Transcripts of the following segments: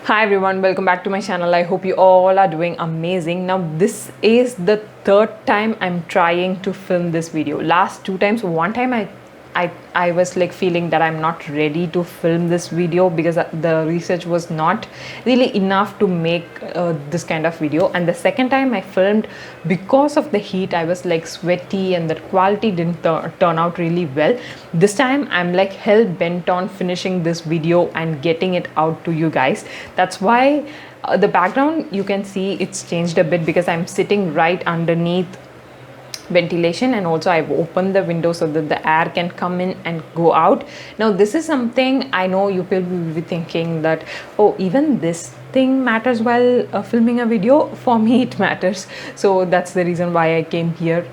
Hi everyone, welcome back to my channel. I hope you all are doing amazing. Now this is the third time I'm trying to film this video. Last two times, one time I was like feeling that I'm not ready to film this video because the research was not really enough to make this kind of video, and the second time I filmed, because of the heat I was like sweaty and the quality didn't turn out really well. This time I'm like hell bent on finishing this video and getting it out to you guys. That's why the background, you can see it's changed a bit because I'm sitting right underneath ventilation, and also I've opened the window so that the air can come in and go out. Now this is something I know you people will be thinking that, oh, even this thing matters while filming a video. For me it matters, so that's the reason why I came here.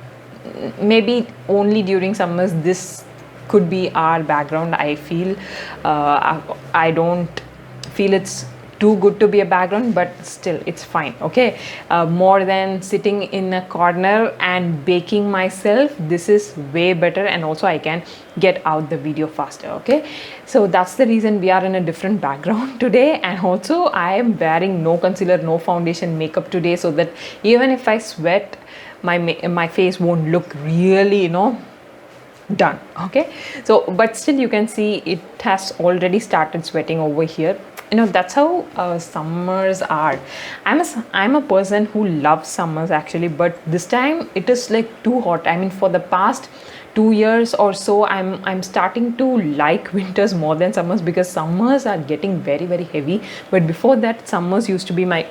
Maybe only during summers this could be our background. I feel I don't feel it's too good to be a background, but still it's fine. Okay, more than sitting in a corner and baking myself, this is way better, and also I can get out the video faster. Okay, so that's the reason we are in a different background today. And also I am wearing no concealer, no foundation, makeup today, so that even if I sweat, my face won't look really, done. Okay, so but still you can see it has already started sweating over here. That's how summers are. I'm a person who loves summers actually, but this time it is like too hot. I mean, for the past 2 years or so, I'm starting to like winters more than summers, because summers are getting very, very heavy. But before that, summers used to be my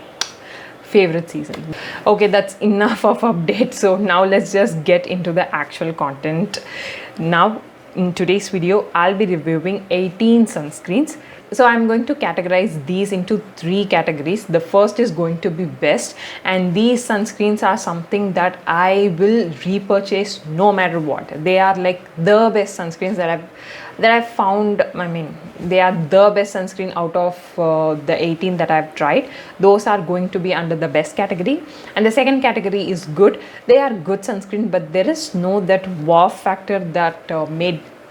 favorite season. Okay, that's enough of update. So now let's just get into the actual content. Now in today's video, I'll be reviewing 18 sunscreens. So I'm going to categorize these into 3 categories. The first is going to be best, and these sunscreens are something that I will repurchase no matter what. They are like the best sunscreens that I've found. I mean, they are the best sunscreen out of the 18 that I've tried. Those are going to be under the best category. And the second category is good. They are good sunscreen, but there is no that wow factor that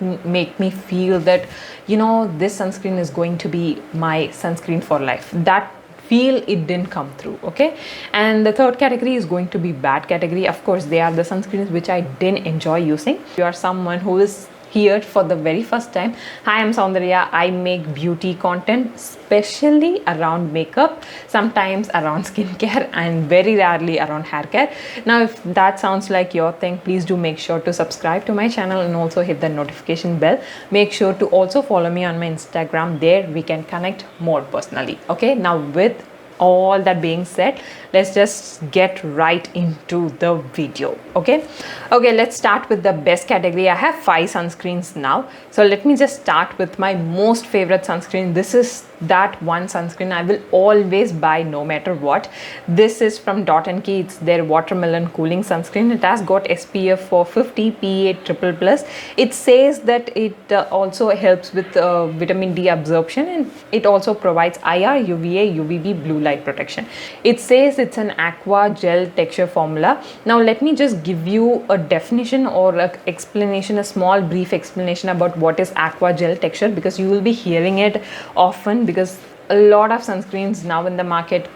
make me feel that this sunscreen is going to be my sunscreen for life. That feel it didn't come through. Okay, and the third category is going to be bad category. Of course, they are the sunscreens which I didn't enjoy using. If you are someone who is here for the very first time, hi, I'm Soundarya. I make beauty content, especially around makeup, sometimes around skincare, and very rarely around hair care. Now if that sounds like your thing, please do make sure to subscribe to my channel and also hit the notification bell. Make sure to also follow me on my Instagram. There we can connect more personally. Okay, now with all that being said, let's just get right into the video. Okay, let's start with the best category. I have 5 sunscreens now, so let me just start with my most favorite sunscreen. This is that one sunscreen I will always buy no matter what. This is from Dot & Key. It's their watermelon cooling sunscreen. It has got SPF 450 PA+++. It says that it also helps with vitamin D absorption, and it also provides IR, UVA, UVB blue light protection. It says it's an aqua gel texture formula. Now let me just give you a definition or an explanation, a small brief explanation about what is aqua gel texture, because you will be hearing it often, because a lot of sunscreens now in the market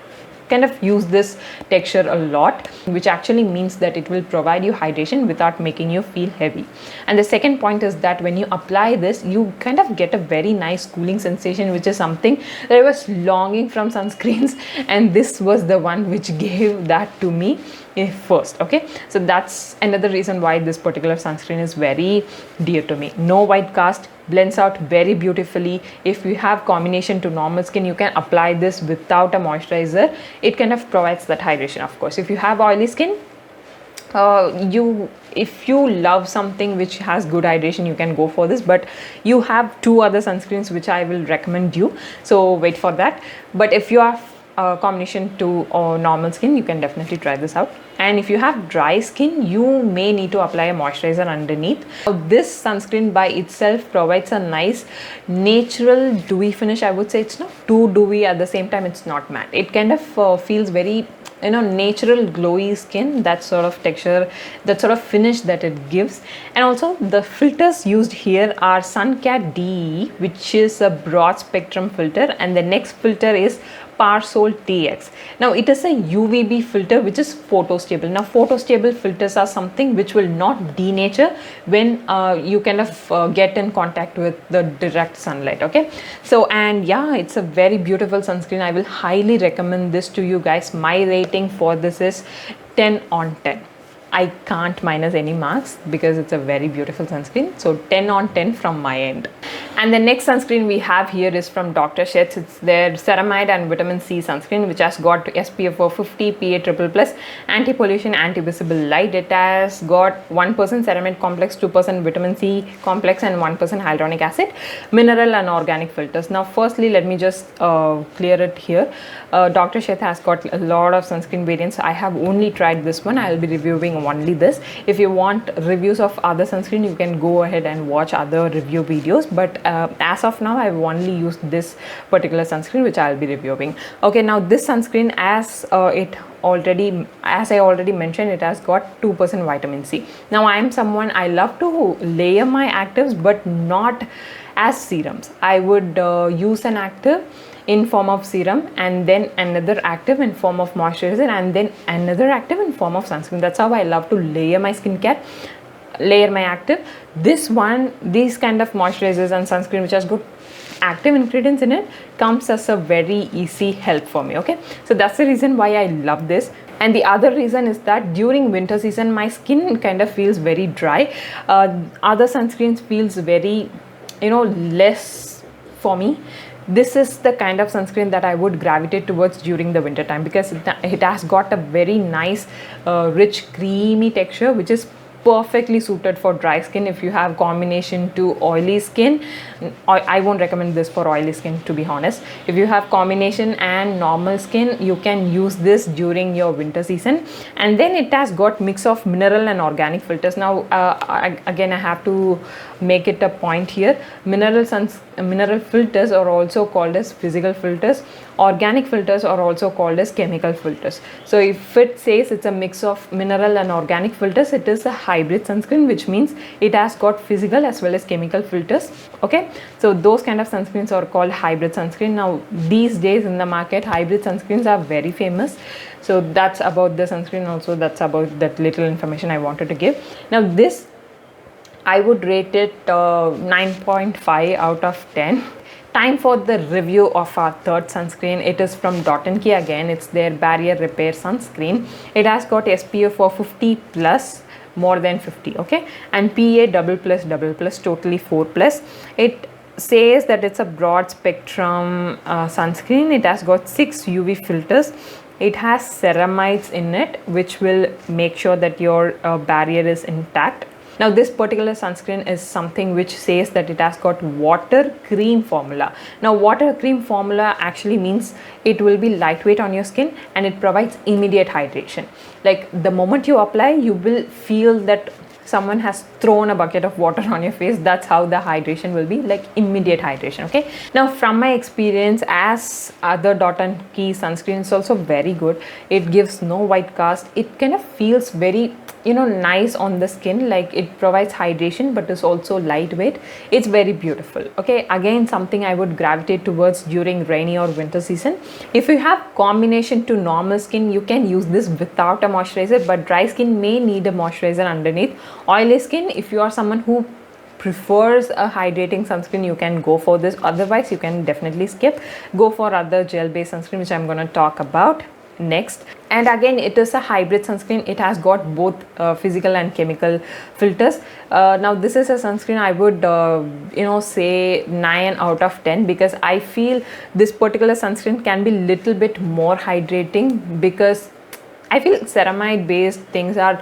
kind of use this texture a lot, which actually means that it will provide you hydration without making you feel heavy. And the second point is that when you apply this, you kind of get a very nice cooling sensation, which is something that I was longing from sunscreens, and this was the one which gave that to me first. Okay, so that's another reason why this particular sunscreen is very dear to me. No white cast, blends out very beautifully. If you have combination to normal skin, you can apply this without a moisturizer. It kind of provides that hydration. Of course, if you have oily skin, if you love something which has good hydration, you can go for this. But you have 2 other sunscreens which I will recommend you, so wait for that. But if you have combination to normal skin, you can definitely try this out. and if you have dry skin, you may need to apply a moisturizer underneath. Now, this sunscreen by itself provides a nice natural dewy finish. I would say it's not too dewy, at the same time it's not matte. It kind of feels very, you know, natural glowy skin, that sort of texture, that sort of finish that it gives. And also the filters used here are Suncare Dewy, which is a broad spectrum filter, and the next filter is Parsol TX. Now it is a UVB filter which is photostable. Now photostable filters are something which will not denature when you kind of get in contact with the direct sunlight. Okay, so and yeah, it's a very beautiful sunscreen. I will highly recommend this to you guys. My rating for this is 10 on 10. I can't minus any marks because it's a very beautiful sunscreen. So 10 on 10 from my end. And the next sunscreen we have here is from Dr. Sheths. It's their Ceramide and Vitamin C sunscreen, which has got SPF of 50, PA++, anti-pollution, anti-visible light. It has got 1% ceramide complex, 2% vitamin C complex, and 1% hyaluronic acid, mineral and organic filters. Now firstly, let me just clear it here. Dr. Sheth has got a lot of sunscreen variants. I have only tried this one. I'll be reviewing only this. If you want reviews of other sunscreen, you can go ahead and watch other review videos, but as of now I've only used this particular sunscreen which I'll be reviewing. Okay, now this sunscreen, as I already mentioned, it has got 2% vitamin C. Now I am someone, I love to layer my actives, but not as serums. I would use an active in form of serum, and then another active in form of moisturizer, and then another active in form of sunscreen. That's how I love to layer my skincare, layer my active. This one, these kind of moisturizers and sunscreen which has good active ingredients in it, comes as a very easy help for me. Okay, so that's the reason why I love this. And the other reason is that during winter season my skin kind of feels very dry. Other sunscreens feels very, you know, less for me. This is the kind of sunscreen that I would gravitate towards during the winter time, because it has got a very nice rich creamy texture which is perfectly suited for dry skin. If you have combination to oily skin, I won't recommend this for oily skin, to be honest. If you have combination and normal skin, you can use this during your winter season. And then it has got mix of mineral and organic filters. Now again I have to make it a point here. Mineral filters are also called as physical filters. Organic filters are also called as chemical filters. So if it says it's a mix of mineral and organic filters, it is a hybrid sunscreen, which means it has got physical as well as chemical filters. Okay, so those kind of sunscreens are called hybrid sunscreen. Now these days in the market, hybrid sunscreens are very famous. So that's about the sunscreen. Also, that's about that little information I wanted to give. Now this, I would rate it 9.5 out of 10. Time for the review of our third sunscreen. It is from Detan again. It's their barrier repair sunscreen. It has got SPF of 50 plus, more than 50, okay, and PA+++, totally 4 plus. It says that it's a broad spectrum sunscreen. It has got 6 UV filters. It has ceramides in it, which will make sure that your barrier is intact. Now this particular sunscreen is something which says that it has got water cream formula. Now water cream formula actually means it will be lightweight on your skin and it provides immediate hydration. Like the moment you apply, you will feel that someone has thrown a bucket of water on your face. That's how the hydration will be, like immediate hydration. Okay, now from my experience, as other Detan sunscreen is also very good. It gives no white cast. It kind of feels very, you know, nice on the skin. Like it provides hydration but is also lightweight. It's very beautiful. Okay, again something I would gravitate towards during rainy or winter season. If you have combination to normal skin, you can use this without a moisturizer, but dry skin may need a moisturizer underneath. Oily skin, if you are someone who prefers a hydrating sunscreen, you can go for this. Otherwise you can definitely skip, go for other gel based sunscreen, which I'm going to talk about next. And again, it is a hybrid sunscreen. It has got both physical and chemical filters. Now this is a sunscreen I would you know, say 9 out of 10, because I feel this particular sunscreen can be little bit more hydrating, because I feel ceramide based things are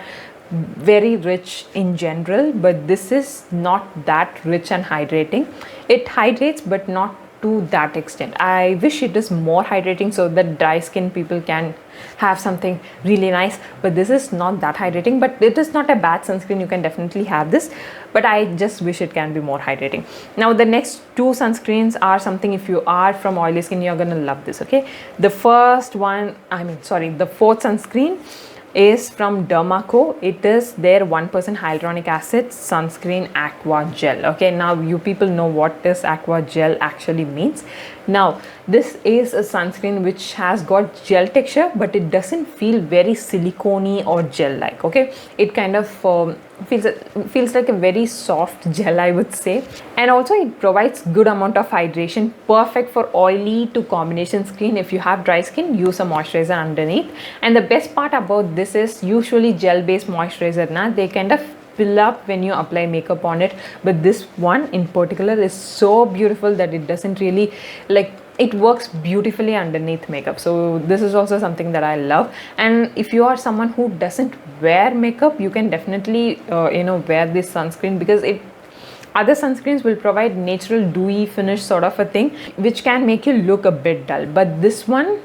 very rich in general, but this is not that rich and hydrating. It hydrates but not to that extent. I wish it is more hydrating so that dry skin people can have something really nice, but this is not that hydrating. But it is not a bad sunscreen, you can definitely have this, but I just wish it can be more hydrating. Now the next two sunscreens are something, if you are from oily skin, you're gonna love this. Okay, the fourth sunscreen is from Derma. It is their 1% hyaluronic acid sunscreen aqua gel. Okay, now you people know what this aqua gel actually means. Now this is a sunscreen which has got gel texture, but it doesn't feel very silicone or gel like. Okay, it kind of feels like a very soft gel, I would say. And also it provides good amount of hydration, perfect for oily to combination skin. If you have dry skin, use a moisturizer underneath. And the best part about this is, usually gel based moisturizer they kind of fill up when you apply makeup on it, but this one in particular is so beautiful that it doesn't really, like, it works beautifully underneath makeup. So this is also something that I love. And if you are someone who doesn't wear makeup, you can definitely wear this sunscreen, because other sunscreens will provide natural dewy finish sort of a thing, which can make you look a bit dull, but this one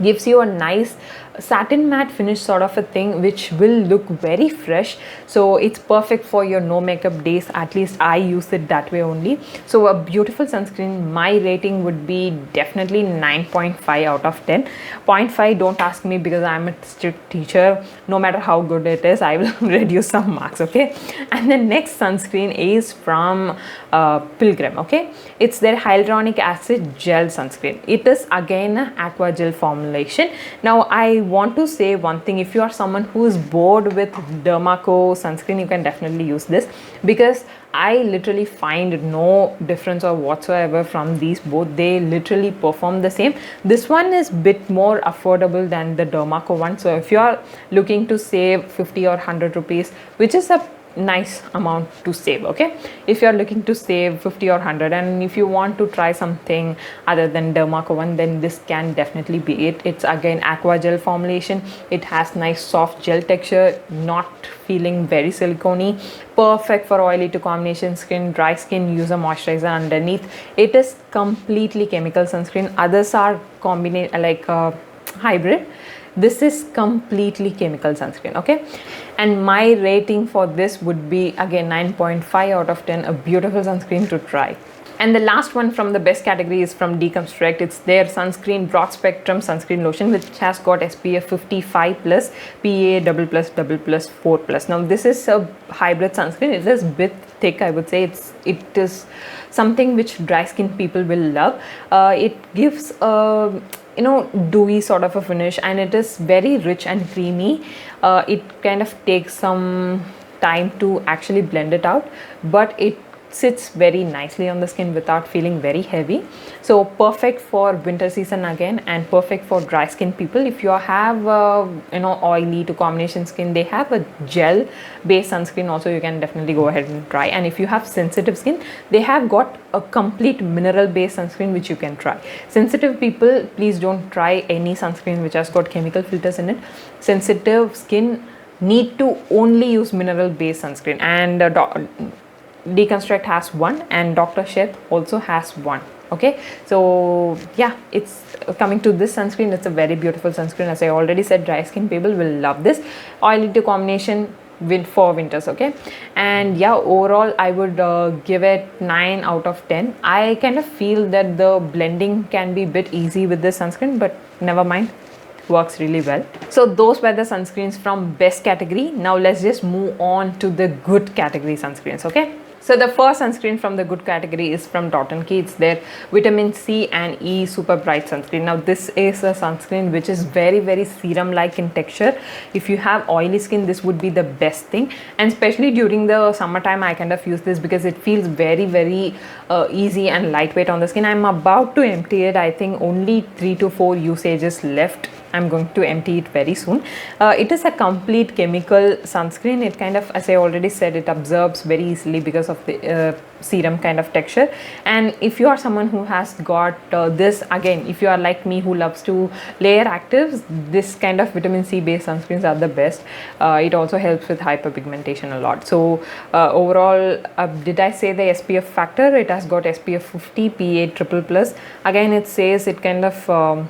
gives you a nice satin matte finish sort of a thing, which will look very fresh. So it's perfect for your no makeup days. At least I use it that way only. So a beautiful sunscreen. My rating would be definitely 9.5 out of 10. 0.5, don't ask me, because I'm a strict teacher. No matter how good it is, I will reduce some marks. Okay, and the next sunscreen is from Pilgrim. Okay, it's their hyaluronic acid gel sunscreen. It is again an aqua gel formulation. Now I want to say one thing: if you are someone who is bored with Derma sunscreen, you can definitely use this, because I literally find no difference or whatsoever from these both. They literally perform the same. This one is bit more affordable than the Derma one. So if you are looking to save 50 or 100 rupees, which is a nice amount to save, okay, if you are looking to save 50 or 100, and if you want to try something other than Derma one, then this can definitely be it. It's again aqua gel formulation. It has nice soft gel texture, not feeling very silicone, perfect for oily to combination skin. Dry skin, use a moisturizer underneath. It is completely chemical sunscreen. Others are hybrid. This is completely chemical sunscreen. Okay, and my rating for this would be again 9.5 out of 10. A beautiful sunscreen to try. And the last one from the best category is from Deconstruct. It's their sunscreen broad spectrum sunscreen lotion, which has got SPF 55 plus, PA double plus 4 plus. Now this is a hybrid sunscreen. It is a bit thick, I would say. It is something which dry skin people will love. It gives a dewy sort of a finish, and it is very rich and creamy. It kind of takes some time to actually blend it out, but it sits very nicely on the skin without feeling very heavy. So perfect for winter season again, and perfect for dry skin people. If you have oily to combination skin, they have a gel based sunscreen also. You can definitely go ahead and try. And if you have sensitive skin, they have got a complete mineral based sunscreen which you can try. Sensitive people, please don't try any sunscreen which has got chemical filters in it. Sensitive skin need to only use mineral based sunscreen, and Deconstruct has one, and Dr. Sheth also has one. Okay, so yeah, it's coming to this sunscreen. It's a very beautiful sunscreen. As I already said, dry skin people will love this. Oily to combination for winters. Okay, and yeah, overall I would give it 9 out of 10. I kind of feel that the blending can be a bit easy with this sunscreen, but never mind, works really well. So those were the sunscreens from best category. Now let's just move on to the good category sunscreens. Okay, so the first sunscreen from the good category is from Detan. It's their vitamin C and E super bright sunscreen. Now this is a sunscreen which is very serum like in texture. If you have oily skin, this would be the best thing, and especially during the summertime I kind of use this because it feels very easy and lightweight on the skin. I'm about to empty it. I think only 3 to 4 usages left I'm going to empty it very soon. It is a complete chemical sunscreen. It kind of, as I already said, it absorbs very easily because of the serum kind of texture. And if you are someone who has got this, again, if you are like me who loves to layer actives, this kind of vitamin C based sunscreens are the best. It also helps with hyperpigmentation a lot. So overall, did I say the SPF factor? It has got SPF 50 PA triple plus. Again, it says it kind of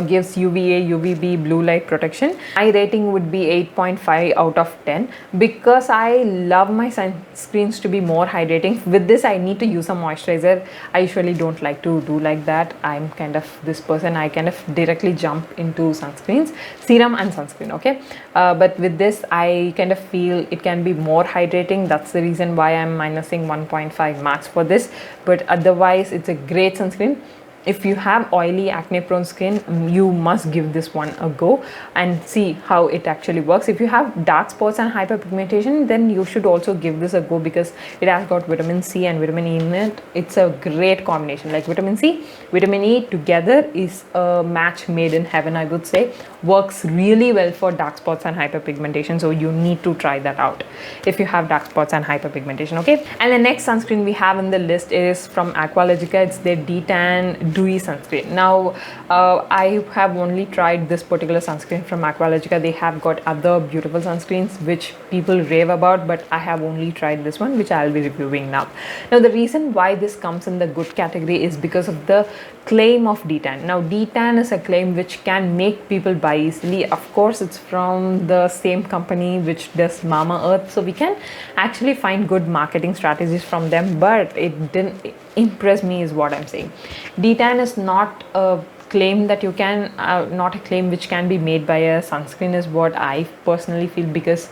gives UVA, UVB blue light protection. My rating would be 8.5 out of 10 because I love my sunscreens to be more hydrating. With this, I need to use a moisturizer. I usually don't like to do like that. I'm kind of this person, I kind of directly jump into sunscreens, serum and sunscreen, okay? But with this, I kind of feel it can be more hydrating. That's the reason why I'm minusing 1.5 max for this. But otherwise, it's a great sunscreen. If you have oily, acne prone skin, you must give this one a go and see how it actually works. If you have dark spots and hyperpigmentation, then you should also give this a go because it has got vitamin C and vitamin E in it. It's a great combination. Like vitamin C, vitamin E together is a match made in heaven, I would say. Works really well for dark spots and hyperpigmentation. So you need to try that out if you have dark spots and hyperpigmentation, okay? And the next sunscreen we have in the list is from Aqualogica. It's their Detan Dewy sunscreen. Now I have only tried this particular sunscreen from Aqualogica. They have got other beautiful sunscreens which people rave about, but I have only tried this one, which I'll be reviewing now. Now the reason why this comes in the good category is because of the claim of Detan. Now Detan is a claim which can make people buy easily. Of course, it's from the same company which does Mama Earth, so we can actually find good marketing strategies from them, but it didn't impress me is what I'm saying. Detan is not a claim that you can not a claim which can be made by a sunscreen is what I personally feel, because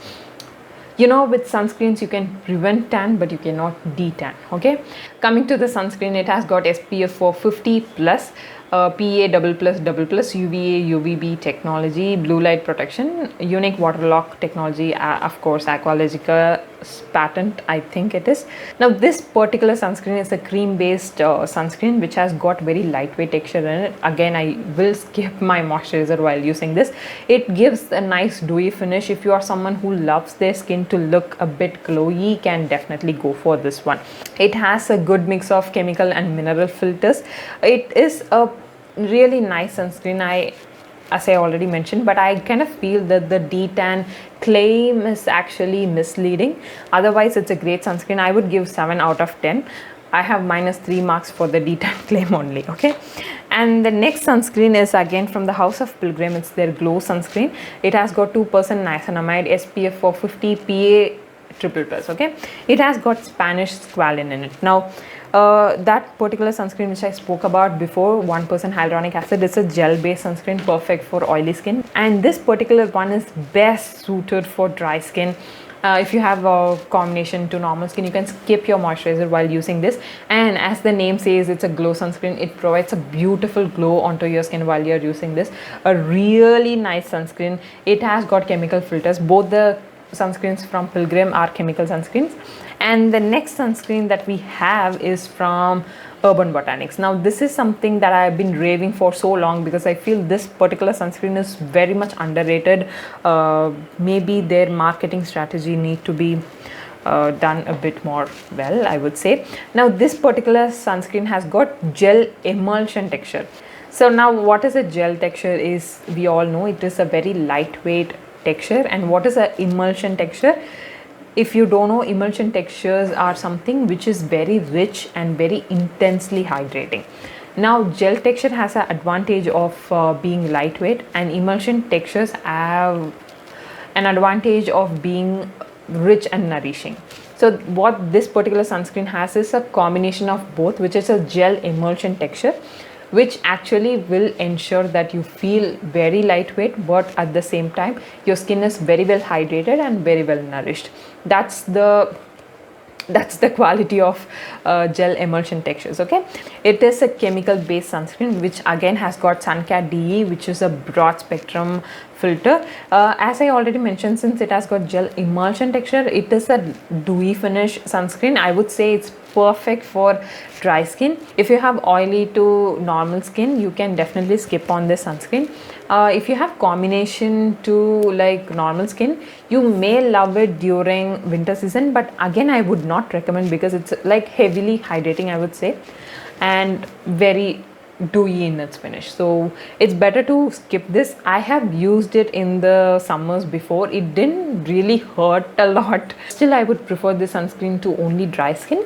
you know, with sunscreens you can prevent tan but you cannot detan, okay? Coming to the sunscreen, it has got SPF 450 plus, PA double plus, UVA, UVB technology, blue light protection, unique water lock technology, of course Aqualogica's patent, I think it is. Now this particular sunscreen is a cream based sunscreen which has got very lightweight texture in it. Again, I will skip my moisturizer while using this. It gives a nice dewy finish. If you are someone who loves their skin to look a bit glowy, can definitely go for this one. It has a good mix of chemical and mineral filters. It is a really nice sunscreen, as I already mentioned, but I kind of feel that the Detan claim is actually misleading. Otherwise, it's a great sunscreen. I would give 7 out of 10. I have -3 marks for the Detan claim only, okay? And the next sunscreen is again from the house of Pilgrim. It's their Glow sunscreen. It has got 2% niacinamide, SPF 450, PA triple plus, okay? It has got Spanish squalene in it. Now that particular sunscreen which I spoke about before, 1% hyaluronic acid, is a gel based sunscreen, perfect for oily skin, and this particular one is best suited for dry skin. If you have a combination to normal skin, you can skip your moisturizer while using this, and as the name says, it's a glow sunscreen. It provides a beautiful glow onto your skin while you're using this. A really nice sunscreen. It has got chemical filters. Both the sunscreens from Pilgrim are chemical sunscreens. And the next sunscreen that we have is from UrbanBotanics. Now this is something that I have been raving for so long because I feel this particular sunscreen is very much underrated. Maybe their marketing strategy need to be done a bit more well, I would say. Now this particular sunscreen has got gel emulsion texture. So now what is a gel texture is, we all know it is a very lightweight texture. And what is a emulsion texture? If you don't know, emulsion textures are something which is very rich and very intensely hydrating. Now gel texture has an advantage of being lightweight, and emulsion textures have an advantage of being rich and nourishing. So what this particular sunscreen has is a combination of both, which is a gel emulsion texture, which actually will ensure that you feel very lightweight, but at the same time your skin is very well hydrated and very well nourished. That's the quality of gel emulsion textures, okay? It is a chemical based sunscreen which again has got Suncare DE, which is a broad spectrum filter. As I already mentioned, since it has got gel emulsion texture, it is a dewy finish sunscreen. I would say it's perfect for dry skin. If you have oily to normal skin, you can definitely skip on this sunscreen. If you have combination to like normal skin, you may love it during winter season, but again I would not recommend because it's like heavily hydrating, I would say, and very dewy in its finish, so it's better to skip this. I have used it in the summers before. It didn't really hurt a lot. Still, I would prefer this sunscreen to only dry skin.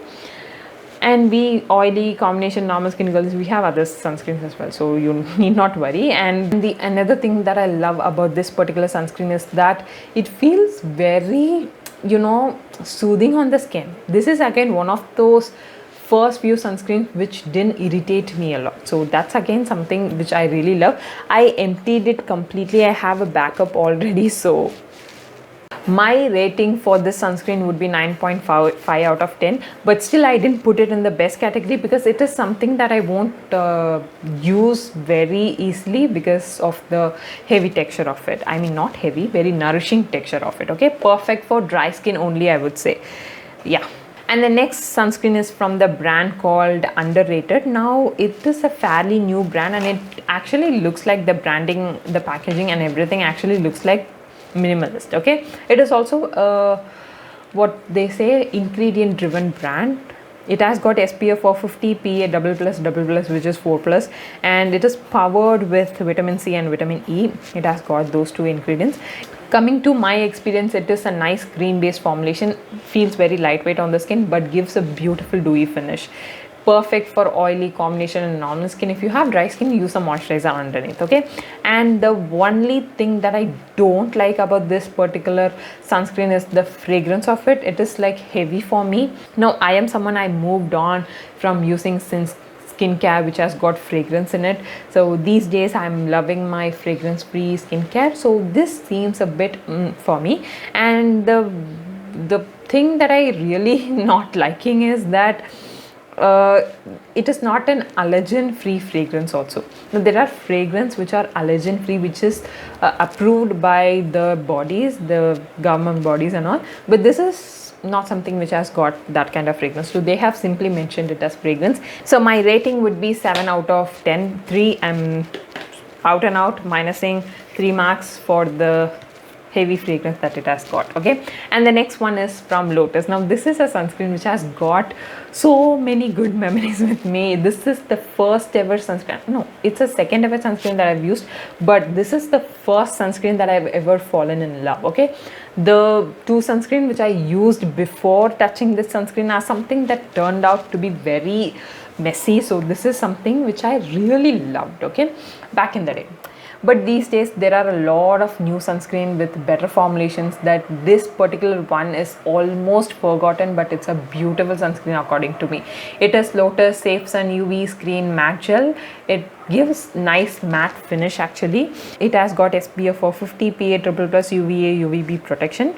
And we oily combination normal skin girls, we have other sunscreens as well, so you need not worry. And the another thing that I love about this particular sunscreen is that it feels very, you know, soothing on the skin. This is again one of those first few sunscreens which didn't irritate me a lot, so that's again something which I really love. I emptied it completely. I have a backup already, so my rating for this sunscreen would be 9.5 out of 10, but still I didn't put it in the best category because it is something that I won't use very easily because of the heavy texture of it. I mean, not heavy, very nourishing texture of it. Okay, perfect for dry skin only, I would say. Yeah. And the next sunscreen is from the brand called Underated. Now it is a fairly new brand and it actually looks like the branding, the packaging and everything actually looks like minimalist. Okay, it is also what they say ingredient driven brand. It has got SPF 450, PA double plus which is 4+, and it is powered with vitamin C and vitamin E. It has got those two ingredients. Coming to my experience, it is a nice cream based formulation, feels very lightweight on the skin but gives a beautiful dewy finish. Perfect for oily combination and normal skin. If you have dry skin, use a moisturizer underneath. Okay, and the only thing that I don't like about this particular sunscreen is the fragrance of it. It is like heavy for me. Now I am someone, I moved on from using skincare which has got fragrance in it, so these days I'm loving my fragrance free skincare, so this seems a bit for me. And the thing that I really not liking is that it is not an allergen free fragrance also. Now, there are fragrances which are allergen free, which is approved by the bodies, the government bodies and all, but this is not something which has got that kind of fragrance, so they have simply mentioned it as fragrance. So my rating would be 7 out of 10. 3 I'm out and out minusing 3 marks for the heavy fragrance that it has got. Okay, and the next one is from Lotus. Now this is a sunscreen which has got so many good memories with me. This is the first ever sunscreen, no, it's a second ever sunscreen that I've used, but this is the first sunscreen that I've ever fallen in love. Okay, the two sunscreen which I used before touching this sunscreen are something that turned out to be very messy, so this is something which I really loved, okay, back in the day. But these days there are a lot of new sunscreen with better formulations, that this particular one is almost forgotten, but it's a beautiful sunscreen according to me. It is Lotus Safe Sun UV Screen Matte Gel. It gives nice matte finish actually. It has got SPF 450, PA++, UVA, UVB protection.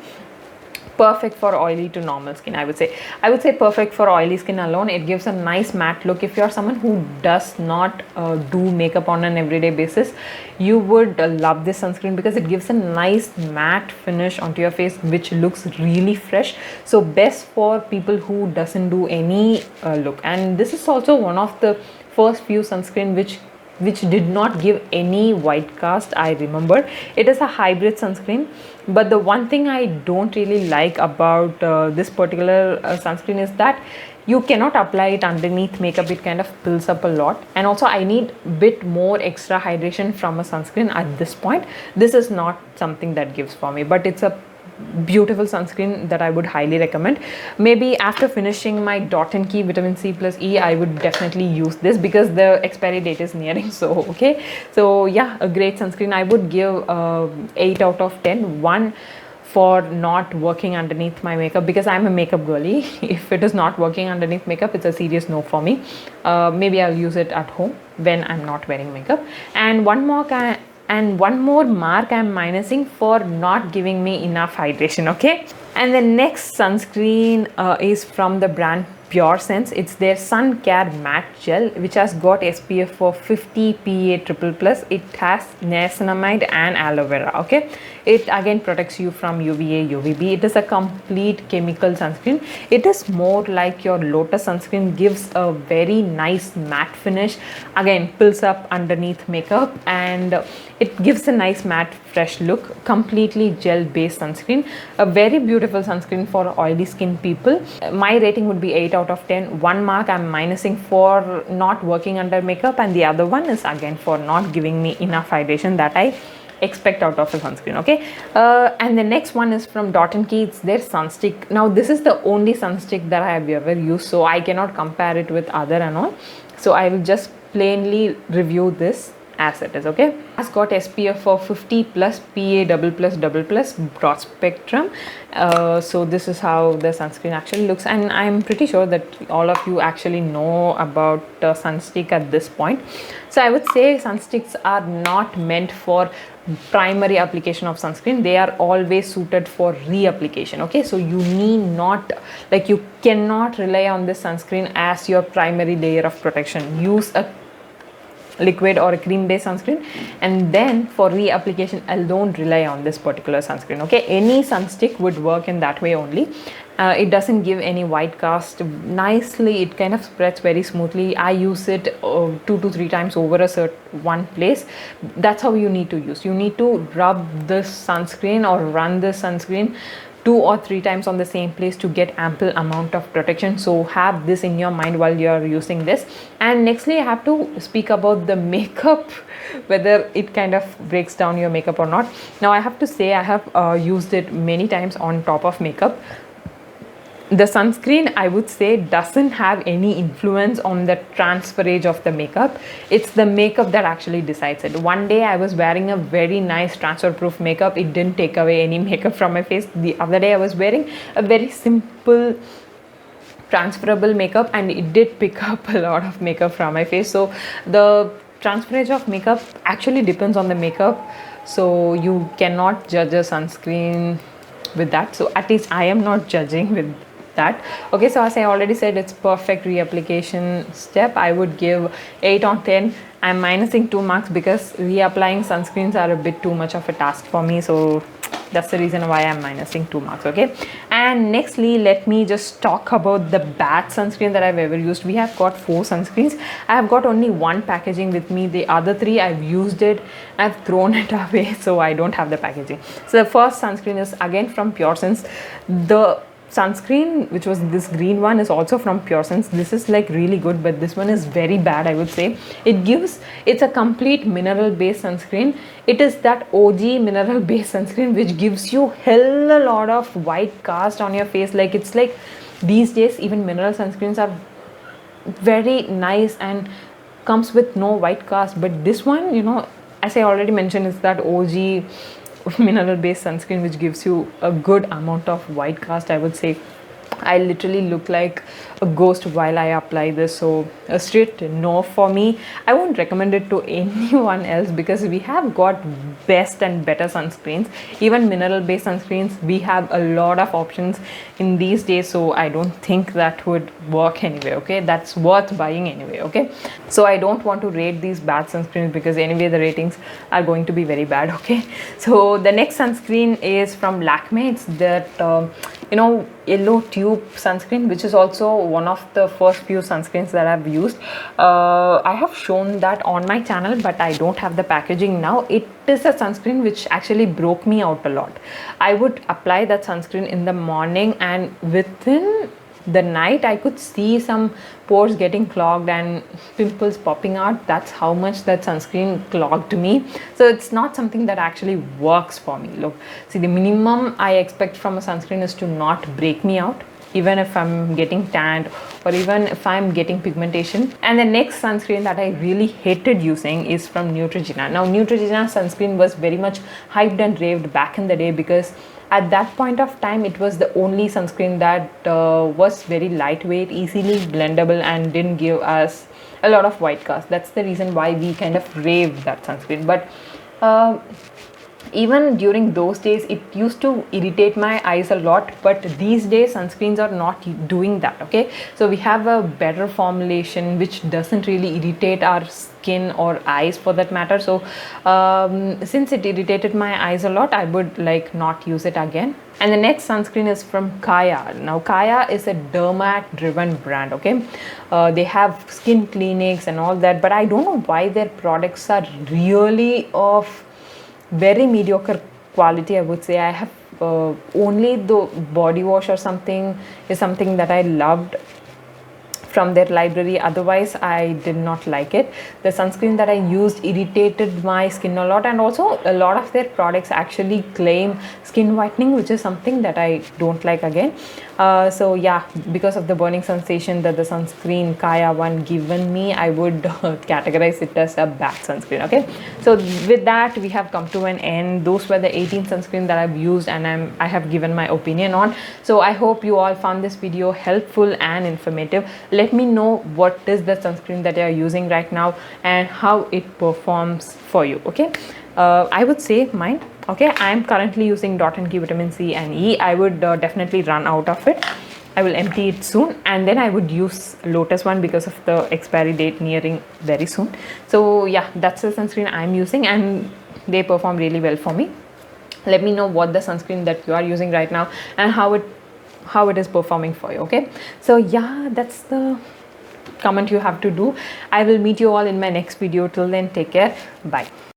Perfect for oily to normal skin, I would say perfect for oily skin alone. It gives a nice matte look. If you're someone who does not do makeup on an everyday basis, you would love this sunscreen because it gives a nice matte finish onto your face which looks really fresh. So best for people who doesn't do any look. And this is also one of the first few sunscreen which did not give any white cast, I remember. It is a hybrid sunscreen, but the one thing I don't really like about this particular sunscreen is that you cannot apply it underneath makeup. It kind of pulls up a lot, and also I need a bit more extra hydration from a sunscreen at this point. This is not something that gives for me, but it's a beautiful sunscreen that I would highly recommend. Maybe after finishing my Dot and Key Vitamin C plus E, I would definitely use this because the expiry date is nearing. So okay, so yeah, a great sunscreen. I would give 8 out of 10. 1 for not working underneath my makeup because I'm a makeup girly. If it is not working underneath makeup, it's a serious no for me. Maybe I'll use it at home when I'm not wearing makeup. And one more mark I'm minusing for not giving me enough hydration. Okay, and the next sunscreen is from the brand PureSense. It's their sun care matte gel, which has got SPF of 50 PA+++. It has niacinamide and aloe vera. Okay, it again protects you from UVA, UVB. It is a complete chemical sunscreen. It is more like your Lotus sunscreen, gives a very nice matte finish. Again, pulls up underneath makeup, and it gives a nice matte fresh look. Completely gel based sunscreen, a very beautiful sunscreen for oily skin people. My rating would be 8 out of 10. One mark I'm minusing for not working under makeup, and the other one is again for not giving me enough hydration that I expect out of a sunscreen. Okay, and the next one is from Dot & Key. It's their sunstick. Now this is the only sunstick that I have ever used, so I cannot compare it with other and all, so I will just plainly review this as it is. Okay, it's got SPF of 50 plus PA++++ broad spectrum. So this is how the sunscreen actually looks, and I'm pretty sure that all of you actually know about sunstick at this point. So I would say sunsticks are not meant for primary application of sunscreen. They are always suited for reapplication. Okay, so you need not, like, you cannot rely on this sunscreen as your primary layer of protection. Use a liquid or a cream based sunscreen, and then for reapplication alone rely on this particular sunscreen. Okay, any sunstick would work in that way only. It doesn't give any white cast nicely. It kind of spreads very smoothly. I use it 2 to 3 times over a one place. That's how you need to use. You need to rub this sunscreen or run this sunscreen 2 or 3 times on the same place to get ample amount of protection. So have this in your mind while you're using this. And nextly, I have to speak about the makeup, whether it kind of breaks down your makeup or not. Now I have to say I have used it many times on top of makeup. The sunscreen, I would say, doesn't have any influence on the transferage of the makeup. It's the makeup that actually decides it. One day I was wearing a very nice transfer proof makeup. It didn't take away any makeup from my face. The other day I was wearing a very simple transferable makeup, and it did pick up a lot of makeup from my face. So the transferage of makeup actually depends on the makeup. So you cannot judge a sunscreen with that. So at least I am not judging with that. Okay, so as I already said, it's perfect reapplication step. I would give 8 on 10. I'm minusing 2 marks because reapplying sunscreens are a bit too much of a task for me, so that's the reason why I'm minusing 2 marks. Okay, and nextly, let me just talk about the bad sunscreen that I've ever used. We have got 4 sunscreens. I have got only 1 packaging with me. The other 3 I've used it, I've thrown it away, so I don't have the packaging. So the first sunscreen is again from PureSense. The sunscreen, which was this green one, is also from PureSense. This is like really good, but this one is very bad, I would say. It's a complete mineral based sunscreen. It is that OG mineral based sunscreen which gives you hell a lot of white cast on your face. Like, it's like these days even mineral sunscreens are very nice and comes with no white cast, but this one, you know, as I already mentioned, is that OG mineral based sunscreen which gives you a good amount of white cast. I would say I literally look like a ghost while I apply this, so a straight no for me. I won't recommend it to anyone else because we have got best and better sunscreens. Even mineral based sunscreens, we have a lot of options in these days, so I don't think that would work anyway. Okay, that's worth buying anyway. Okay, so I don't want to rate these bad sunscreens because anyway the ratings are going to be very bad. Okay, so the next sunscreen is from Lakme. It's that yellow tube sunscreen, which is also one of the first few sunscreens that I've used. I have shown that on my channel, but I don't have the packaging now. It is a sunscreen which actually broke me out a lot. I would apply that sunscreen in the morning, and within the night I could see some pores getting clogged and pimples popping out. That's how much that sunscreen clogged me. So it's not something that actually works for me. Look, see, the minimum I expect from a sunscreen is to not break me out, even if I'm getting tanned or even if I'm getting pigmentation. And the next sunscreen that I really hated using is from Neutrogena. Now Neutrogena sunscreen was very much hyped and raved back in the day because at that point of time it was the only sunscreen that was very lightweight, easily blendable, and didn't give us a lot of white cast. That's the reason why we kind of raved that sunscreen. But even during those days it used to irritate my eyes a lot, but these days sunscreens are not doing that. Okay, so we have a better formulation which doesn't really irritate our skin or eyes for that matter. So since it irritated my eyes a lot, I would like not use it again. And the next sunscreen is from Kaya. Now Kaya is a derma driven brand. Okay, they have skin clinics and all that, but I don't know why their products are really of very mediocre quality. I would say I have only the body wash or something is something that I loved from their library. Otherwise I did not like it. The sunscreen that I used irritated my skin a lot, and also a lot of their products actually claim skin whitening, which is something that I don't like again. So yeah, because of the burning sensation that the sunscreen Kaya one given me, I would categorize it as a bad sunscreen. Okay, so with that we have come to an end. Those were the 18 sunscreen that I've used and I have given my opinion on. So I hope you all found this video helpful and informative. Let me know what is the sunscreen that you are using right now and how it performs for you. Okay, I would say mine. Okay, I am currently using Dot and Key Vitamin C and E. I would definitely run out of it. I will empty it soon, and then I would use Lotus one because of the expiry date nearing very soon. So yeah, that's the sunscreen I'm using and they perform really well for me. Let me know what the sunscreen that you are using right now and how it is performing for you. Okay, so yeah, that's the comment you have to do. I will meet you all in my next video. Till then, take care. Bye.